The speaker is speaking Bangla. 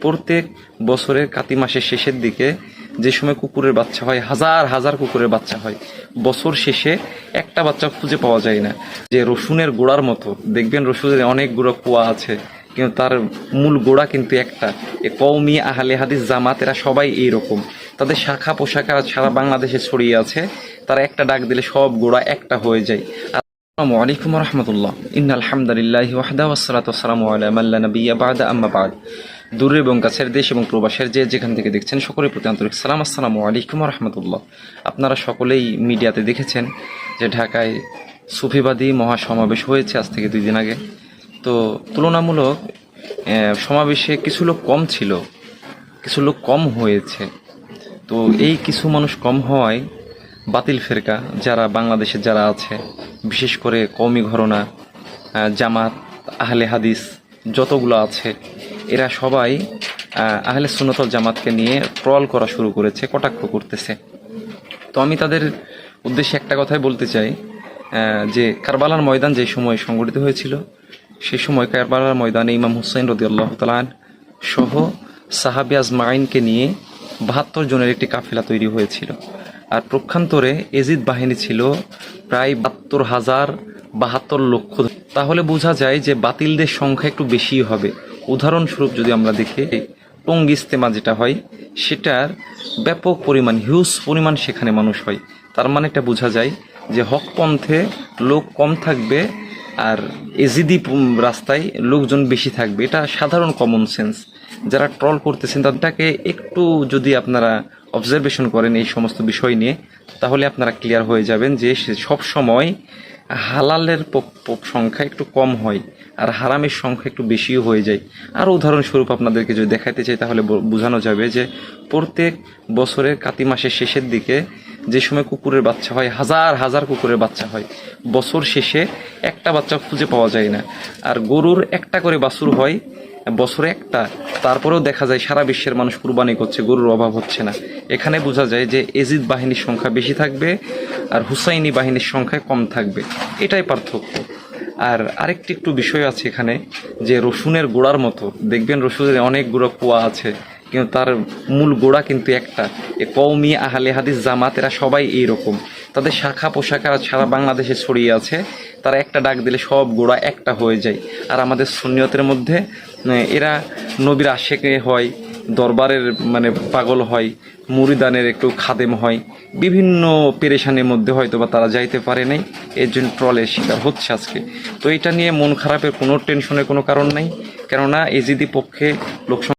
প্রত্যেক বছরের কাতি মাসের শেষের দিকে যে সময় কুকুরের বাচ্চা হয়, হাজার হাজার কুকুরের বাচ্চা হয়, বছর শেষে একটা বাচ্চা খুঁজে পাওয়া যায় না। যে রসুনের গোড়ার মতো দেখবেন, রসুনের অনেকগুলো কুয়া আছে, কিন্তু তার মূল গোড়া কিন্তু একটা। এ কওমি আহলে হাদিস জামাত এরা সবাই এইরকম, তাদের শাখা পোশাখা সারা বাংলাদেশে ছড়িয়ে আছে, তারা একটা ডাক দিলে সব গোড়া একটা হয়ে যায়। আসসালামু আলাইকুম রহমতুল্লাহ। ইন্নাল হামদুলিল্লাহি ওয়াহদা ওয়াসসালাতু ওয়াসসালামু আলা মান লা নাবিয়্যা বা'দা, আম্মা বা'দ। দূর এবং কাছের দেশ এবং প্রবাসের যে যেখান থেকে দেখছেন সকলের প্রতি আন্তরিক সালাম। আসসালামু আলাইকুম রহমতুল্লাহ। আপনারা সকলেই মিডিয়াতে দেখেছেন যে ঢাকায় সুফিবাদী মহাসমাবেশ হয়েছে আজ থেকে 2 দিন আগে। তো তুলনামূলক সমাবেশে কিছু লোক কম ছিল, কিছু লোক কম হয়েছে। তো এই কিছু মানুষ কম হওয়ায় বাতিল ফেরকা যারা বাংলাদেশে যারা আছে, বিশেষ করে কওমি ঘরানা, জামাত, আহলে হাদিস যতগুলো আছে, এরা সবাই আহলে সুন্নাত ওয়াল জামাতকে নিয়ে ট্রল করা শুরু করেছে, কটাক্ষ করতেছে। তো আমি তাদের উদ্দেশ্যে একটা কথাই বলতে চাই, যে কারবালার ময়দান যে সময় সংগঠিত হয়েছিল, সেই সময় কারবালার ময়দানে ইমাম হুসাইন রাদিয়াল্লাহু তাআলা সহ সাহাবী আজমাইনকে নিয়ে 72 জনের একটি কাফেলা তৈরি হয়েছিল। আর প্রক্ষান্তরে এজিদ বাহিনী ছিল প্রায় 72 লক্ষ। তাহলে বোঝা যায় যে বাতিলদের সংখ্যা একটু বেশি হবে। উদাহরণস্বরূপ যদি আমরা দেখি, টঙ্গী ইজতেমা যেটা হয়, সেটার ব্যাপক পরিমাণ, হিউজ পরিমাণ সেখানে মানুষ হয়। তার মানে এটা বোঝা যায় যে হক পন্থে লোক কম থাকবে আর এজিদি রাস্তায় লোকজন বেশি থাকবে। এটা সাধারণ কমন সেন্স। যারা ট্রল করতেছেন তাদেরকে একটু যদি আপনারা অবজারভেশন করেন এই সমস্ত বিষয় নিয়ে, তাহলে আপনারা ক্লিয়ার হয়ে যাবেন যে সব সময় হালালের সংখ্যা একটু কম হয় আর হারামের সংখ্যা একটু বেশিও হয়ে যায়। আর উদাহরণস্বরূপ আপনাদেরকে যদি দেখাতে চাই, তাহলে বোঝানো যাবে যে প্রত্যেক বছরের কাতি মাসের শেষের দিকে যে সময় কুকুরের বাচ্চা হয়, হাজার হাজার কুকুরের বাচ্চা হয়, বছর শেষে একটা বাচ্চা খুঁজে পাওয়া যায় না। আর গরুর একটা করে বাছুর হয় বছরে একটা, তারপরেও দেখা যায় সারা বিশ্বের মানুষ কুরবানি করছে, গরুর অভাব হচ্ছে না। এখানে বোঝা যায় যে এজিদ বাহিনীর সংখ্যা বেশি থাকবে আর হুসাইনি বাহিনীর সংখ্যা কম থাকবে, এটাই পার্থক্য। আর আরেকটি একটু বিষয় আছে এখানে, যে রসুনের গোড়ার মতো দেখবেন, রসুনের অনেকগুলো কুয়া আছে, কিন্তু তার মূল গোড়া কিন্তু একটা। এ কওমি আহলে হাদিস জামাত এরা সবাই এইরকম, তাদের শাখা পোশাখা সারা বাংলাদেশে ছড়িয়ে আছে, তারা একটা ডাক দিলে সব গোড়া একটা হয়ে যায়। আর আমাদের সুন্নিয়তের মধ্যে এরা নবীর আশেকে হয়, দরবারের পাগল হয়, মুরিদানের একটু খাদেম হয়, বিভিন্ন পেরেশানির মধ্যে হয়তো বা তারা যাইতে পারে নাই, এর জন্য ট্রলের শিকার হচ্ছে আজকে। তো এটা নিয়ে মন খারাপের কোনো টেনশনের কোনো কারণ নাই, কেননা এজিদি পক্ষে লোক